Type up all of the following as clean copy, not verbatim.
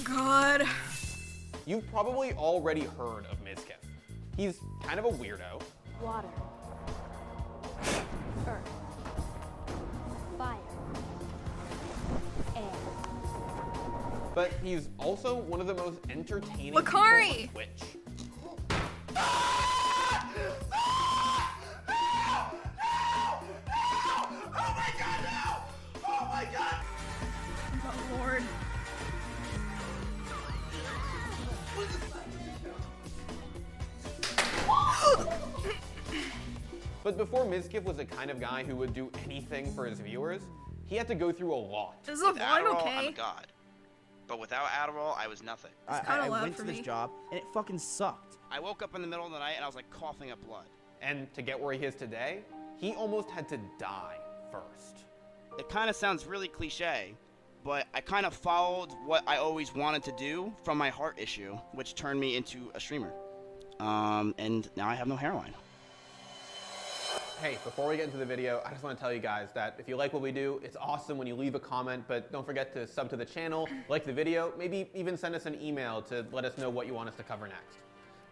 God. You've probably already heard of Mizzkin. He's kind of a weirdo. Water. Earth. Fire. Air. But he's also one of the most entertaining Makari! people on Twitch. Oh, Lord. But before Mizzkin was the kind of guy who would do anything for his viewers, he had to go through a lot. Is the With volume Adderall, okay? I'm a god. But without Adderall, I was nothing. kinda I loud went for to this me. job and it fucking sucked. I woke up in the middle of the night and I was like coughing up blood. And to get where he is today, he almost had to die first. It kind of sounds really cliche, but I kind of followed what I always wanted to do from my heart issue, which turned me into a streamer. And now I have no hairline. Hey, before we get into the video, I just want to tell you guys that if you like what we do, it's awesome when you leave a comment, but don't forget to sub to the channel, like the video, maybe even send us an email to let us know what you want us to cover next.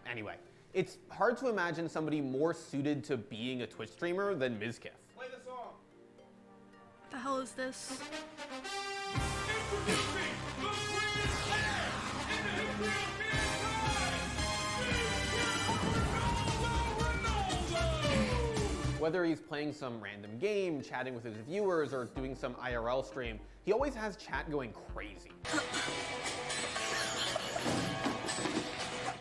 Anyway, it's hard to imagine somebody more suited to being a Twitch streamer than Mizzkin. Play the song. What the hell is this? Whether he's playing some random game, chatting with his viewers, or doing some IRL stream, he always has chat going crazy.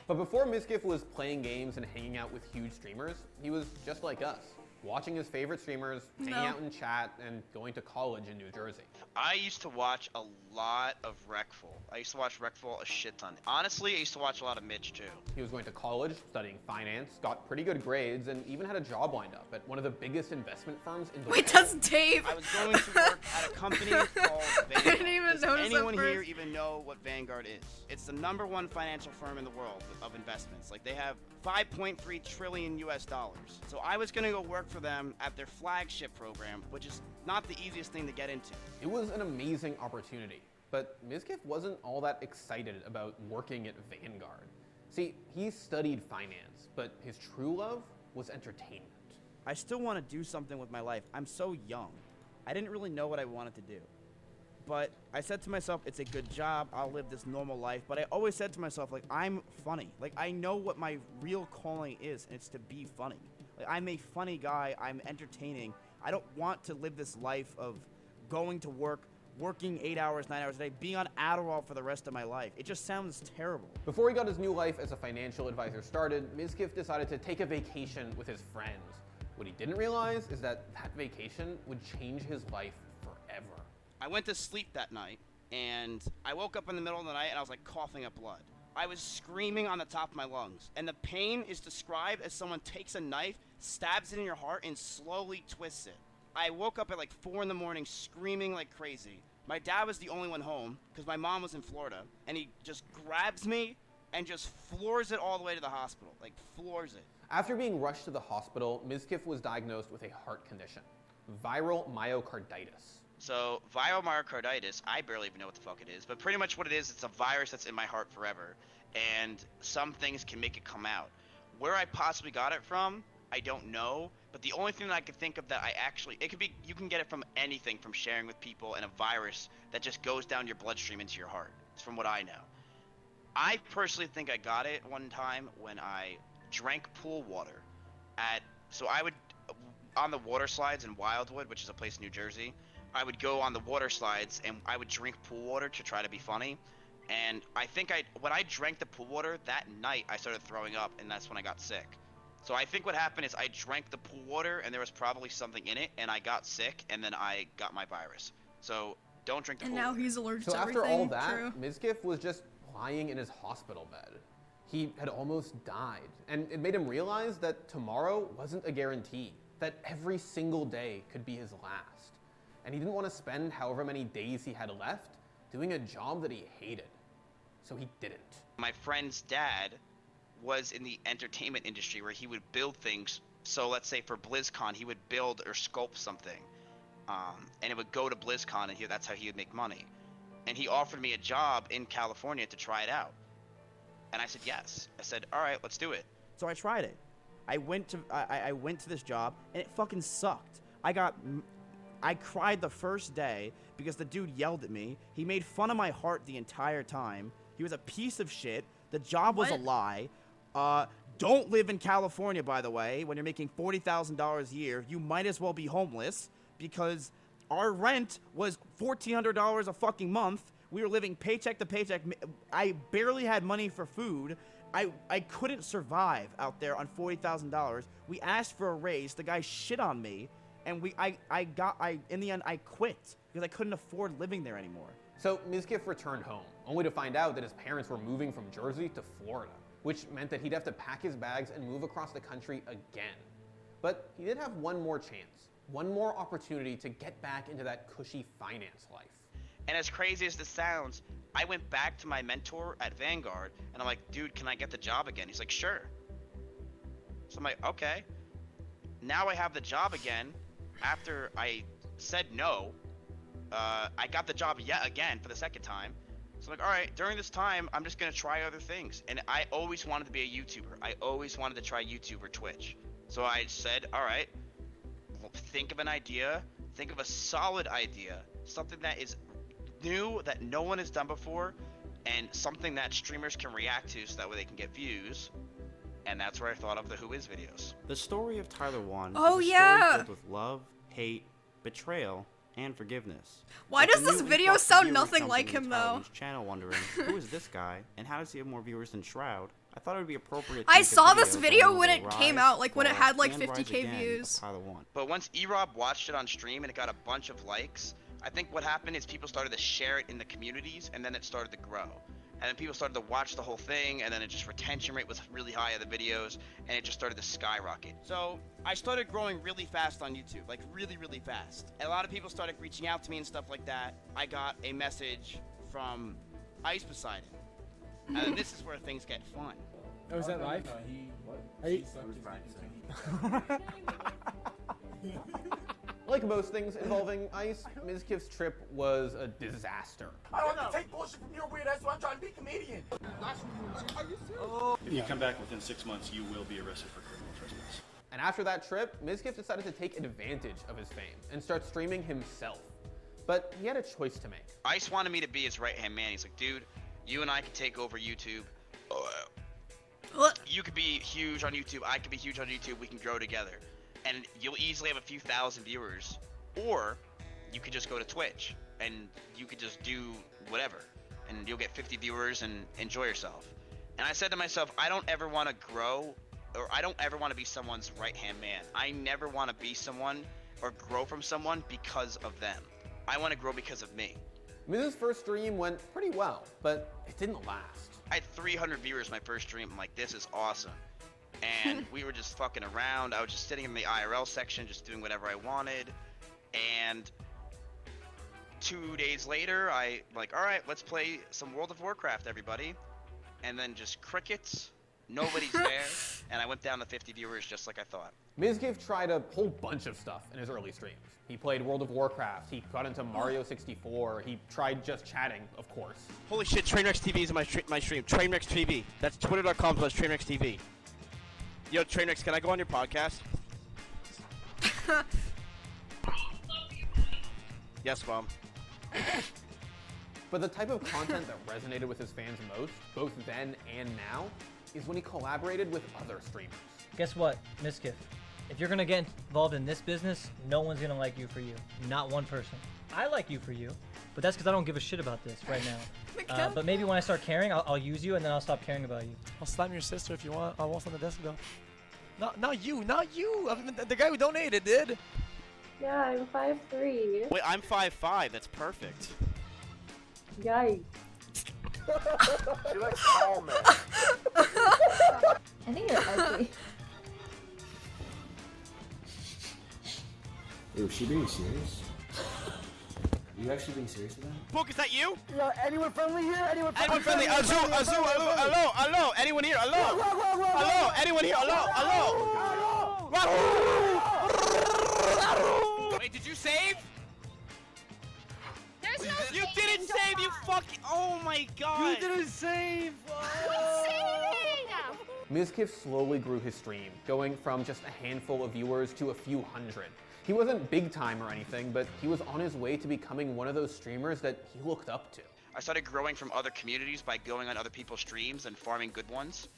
But before Mizzkin was playing games and hanging out with huge streamers, he was just like us, watching his favorite streamers, hanging out in chat, and going to college in New Jersey. I used to watch a lot of Wreckful. I used to watch Wreckful a shit ton. Honestly, I used to watch a lot of Mitch too. He was going to college, studying finance, got pretty good grades, and even had a job lined up at one of the biggest investment firms in the world. Wait, that's Dave. I was going to work at a company called Vanguard. didn't even Does notice that anyone here first. even know what Vanguard is? It's the #1 financial firm in the world of investments. Like they have 5.3 trillion US dollars. So I was gonna go work for them at their flagship program, which is not the easiest thing to get into. It was an amazing opportunity, but Mizzkin wasn't all that excited about working at Vanguard. See, he studied finance, but his true love was entertainment. I still want to do something with my life. I'm so young. I didn't really know what I wanted to do. But I said to myself, it's a good job, I'll live this normal life. But I always said to myself, like, I'm funny. Like, I know what my real calling is, and it's to be funny. Like, I'm a funny guy, I'm entertaining. I don't want to live this life of going to work, working 8 hours, 9 hours a day, being on Adderall for the rest of my life. It just sounds terrible. Before he got his new life as a financial advisor started, Mizzkin decided to take a vacation with his friends. What he didn't realize is that that vacation would change his life forever. I went to sleep that night, and I woke up in the middle of the night, and I was like coughing up blood. I was screaming on the top of my lungs, and the pain is described as someone takes a knife, stabs it in your heart, and slowly twists it. I woke up at like 4 in the morning screaming like crazy. My dad was the only one home, because my mom was in Florida, and he just grabs me and just floors it all the way to the hospital, like floors it. After being rushed to the hospital, Mizzkin was diagnosed with a heart condition, viral myocarditis. So, viral myocarditis, I barely even know what the fuck it is, but pretty much what it is, it's a virus that's in my heart forever, and some things can make it come out. Where I possibly got it from, I don't know, but the only thing that I could think of that it could be, you can get it from anything, from sharing with people, and a virus that just goes down your bloodstream into your heart. It's from what I know. I personally think I got it one time when I drank pool water so I would, on the water slides in Wildwood, which is a place in New Jersey, I would go on the water slides and I would drink pool water to try to be funny. And I think when I drank the pool water that night, I started throwing up, and that's when I got sick. So I think what happened is I drank the pool water and there was probably something in it, and I got sick, and then I got my virus. So don't drink the pool water. And now he's allergic So to after everything. all that, True. Mizzkin was just lying in his hospital bed. He had almost died, and it made him realize that tomorrow wasn't a guarantee, that every single day could be his last. And he didn't want to spend however many days he had left doing a job that he hated. So he didn't. My friend's dad was in the entertainment industry where he would build things. So let's say for BlizzCon, he would build or sculpt something. And it would go to BlizzCon, and that's how he would make money. and he offered me a job in California to try it out. And I said yes. I said, all right, let's do it. So I tried it. I went to this job, and it fucking sucked. I cried the first day because the dude yelled at me. He made fun of my heart the entire time. He was a piece of shit. The job was a lie. Don't live in California, by the way. When you're making $40,000 a year, you might as well be homeless because our rent was $1,400 a fucking month. We were living paycheck to paycheck. I barely had money for food. I couldn't survive out there on $40,000. We asked for a raise. The guy shit on me, and in the end I quit because I couldn't afford living there anymore. So Mizzkin returned home, only to find out that his parents were moving from Jersey to Florida, which meant that he'd have to pack his bags and move across the country again. But he did have one more chance, one more opportunity to get back into that cushy finance life. And as crazy as this sounds, I went back to my mentor at Vanguard, and I'm like, dude, can I get the job again? He's like, sure. So I'm like, okay. Now I have the job again. After I said no, I got the job yet again for the second time. So I'm like, all right, during this time, I'm just going to try other things. And I always wanted to be a YouTuber. I always wanted to try YouTube or Twitch. So I said, all right, think of an idea. Think of a solid idea. Something that is new, that no one has done before, and something that streamers can react to so that way they can get views. And that's where I thought of the Who Is videos. The story of Tyler 1 Oh, is a yeah. story filled with love, hate, betrayal, and forgiveness. Why Like does a this new video influx of sound viewers nothing jumped like into him, Tyler though? 1's channel wondering, who is this guy, and how does he have more viewers than Shroud? I thought it would be appropriate to I make a saw this going video over when the it came rise, out, like when it fall, had like and rise 50K again of views. Tyler 1. But once E-Rob watched it on stream and it got a bunch of likes, I think what happened is people started to share it in the communities, and then it started to grow. And then people started to watch the whole thing, and then it just retention rate was really high of the videos, and it just started to skyrocket. So I started growing really fast on YouTube, like really, really fast. A lot of people started reaching out to me and stuff like that. I got a message from Ice Poseidon. And this is where things get fun. Oh, is that live? Like most things involving Ice, Mizzkin's trip was a disaster. I don't have to take bullshit from your weird ass, so I'm trying to be a comedian. If you come back within 6 months, you will be arrested for criminal trespass. And after that trip, Mizzkin decided to take advantage of his fame and start streaming himself. But he had a choice to make. Ice wanted me to be his right-hand man. He's like, dude, you and I can take over YouTube. What? You could be huge on YouTube. I could be huge on YouTube. We can grow together. And you'll easily have a few thousand viewers. Or you could just go to Twitch and you could just do whatever. And you'll get 50 viewers and enjoy yourself. And I said to myself, I don't ever want to grow, or I don't ever want to be someone's right-hand man. I never want to be someone or grow from someone because of them. I want to grow because of me. Miz's first stream went pretty well, but it didn't last. I had 300 viewers my first stream. I'm like, this is awesome. And we were just fucking around. I was just sitting in the IRL section, just doing whatever I wanted. And 2 days later, I like, all right, let's play some World of Warcraft, everybody. And then just crickets. Nobody's there. And I went down to 50 viewers just like I thought. Mizzkin tried a whole bunch of stuff in his early streams. He played World of Warcraft, he got into Mario 64, he tried just chatting, of course. Holy shit, Trainwreck TV is in my stream. Trainwreck TV. That's twitter.com/Trainwreck TV. Yo, Trainwreck, can I go on your podcast? Yes, Mom. But the type of content that resonated with his fans most, both then and now, is when he collaborated with other streamers. Guess what, Mizzkin? If you're gonna get involved in this business, no one's gonna like you for you. Not one person. I like you for you, but that's because I don't give a shit about this right now. But maybe when I start caring, I'll use you, and then I'll stop caring about you. I'll slap your sister if you want. I want on the desk though. Not you. I mean, the guy who donated did. Yeah, I'm 5'3". Wait, I'm 5'5". That's perfect. Yikes. She likes tall men. I think you're ugly. Yo, is she being serious? Are you actually being serious with that? Book, is that you? Yo, anyone friendly here? Anyone friendly? Azul, hello, anyone here? Hello, anyone here? Hello. Wait, did you save? There's You didn't save, you fucking. Oh my god. You didn't save. Mizzkin slowly grew his stream, going from just a handful of viewers to a few hundred. He wasn't big time or anything, but he was on his way to becoming one of those streamers that he looked up to. I started growing from other communities by going on other people's streams and farming good ones.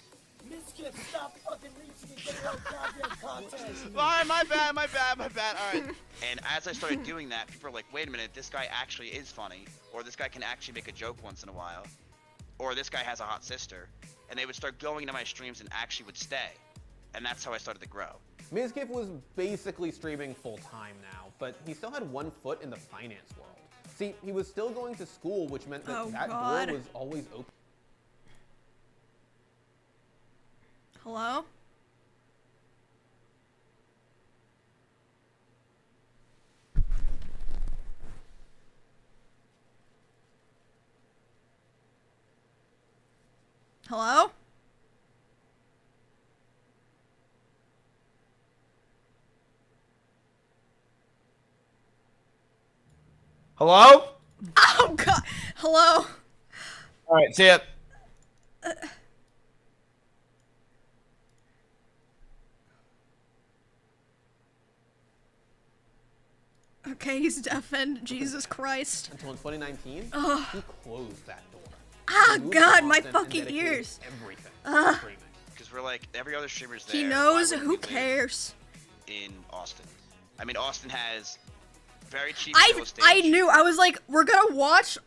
Mizzkin, stop fucking reaching and getting out goddamn contest. Alright, my bad, alright. And as I started doing that, people were like, wait a minute, this guy actually is funny, or this guy can actually make a joke once in a while, or this guy has a hot sister. And they would start going into my streams and actually would stay. And that's how I started to grow. Mizzkin was basically streaming full-time now, but he still had one foot in the finance world. See, he was still going to school, which meant that that door was always open. Hello? Hello? Hello? Oh god. Hello? Alright, see ya. Okay, he's deafened. Jesus Christ. Until in 2019, Ugh. he closed that door. Ah, He moved God, to my Austin and fucking dedicated ears. everything to Ugh. streaming. Because we're like, every other streamer's there. He why knows. wouldn't Who we live cares? In Austin. I mean, Austin has very cheap real I estate. knew. I was like, we're gonna watch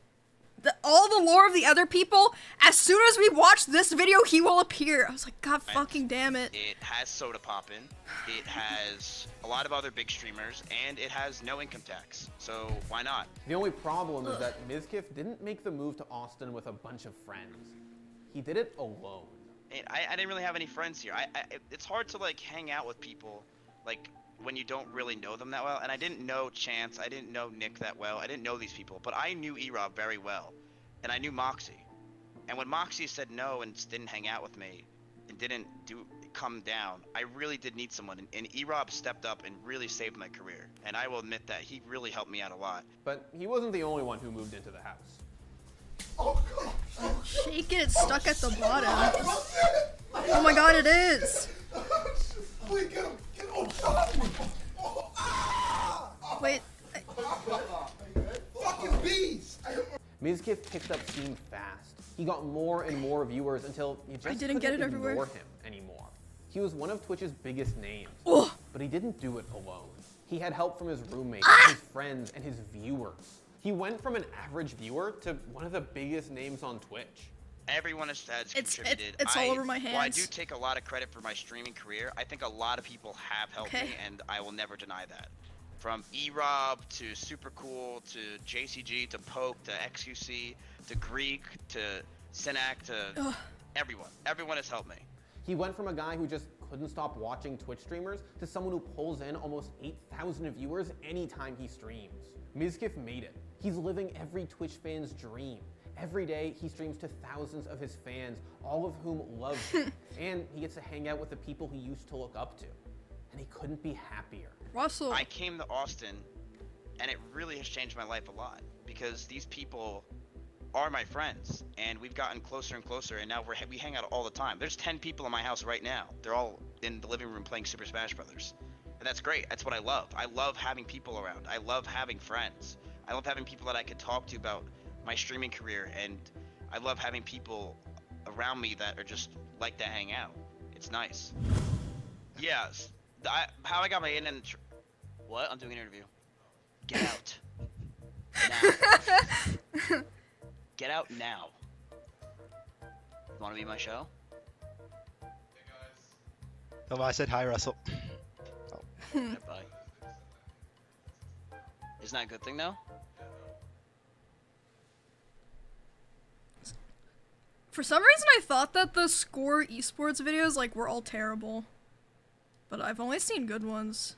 all the lore of the other people. As soon as we watch this video, he will appear. I was like, God fucking damn it. It has Soda Poppin', it has a lot of other big streamers, and it has no income tax. So why not? The only problem is that Mizzkin didn't make the move to Austin with a bunch of friends. He did it alone. And I didn't really have any friends here. It's hard to like hang out with people like when you don't really know them that well. And I didn't know Chance, I didn't know Nick that well, I didn't know these people, but I knew E-Rob very well, and I knew Moxie. And when Moxie said no and didn't hang out with me and didn't come down, I really did need someone. And E-Rob stepped up and really saved my career. And I will admit that he really helped me out a lot. But he wasn't the only one who moved into the house. Shake it, it's stuck at the bottom. Oh my god, it is. Wait. Fucking bees! Mizzkin picked up steam fast. He got more and more viewers until you just didn't get it couldn't everywhere. ignore him anymore. He was one of Twitch's biggest names, but he didn't do it alone. He had help from his roommates, his friends, and his viewers. He went from an average viewer to one of the biggest names on Twitch. Everyone has contributed. It's all over my While I hands. do take a lot of credit for my streaming career, I think a lot of people have helped me, and I will never deny that. From E-Rob to Super Cool to JCG to Poke to XQC to Greek to Synac to everyone. Everyone has helped me. He went from a guy who just couldn't stop watching Twitch streamers to someone who pulls in almost 8,000 viewers anytime he streams. Mizzkin made it. He's living every Twitch fan's dream. Every day, he streams to thousands of his fans, all of whom love him. And he gets to hang out with the people he used to look up to. And he couldn't be happier. Russell. I came to Austin, and it really has changed my life a lot, because these people are my friends, and we've gotten closer and closer, and now we hang out all the time. There's 10 people in my house right now. They're all in the living room playing Super Smash Brothers. And that's great. That's what I love. I love having people around. I love having friends. I love having people that I could talk to about my streaming career, and I love having people around me that are just like to hang out. It's nice. Yes. How I got my in and what? I'm doing an interview. Get out. Now. Get out now. You want to be in my show? Oh, I said hi, Russell. Yeah, bye. Isn't that a good thing though? For some reason, I thought that the theScore esports videos were all terrible, but I've only seen good ones.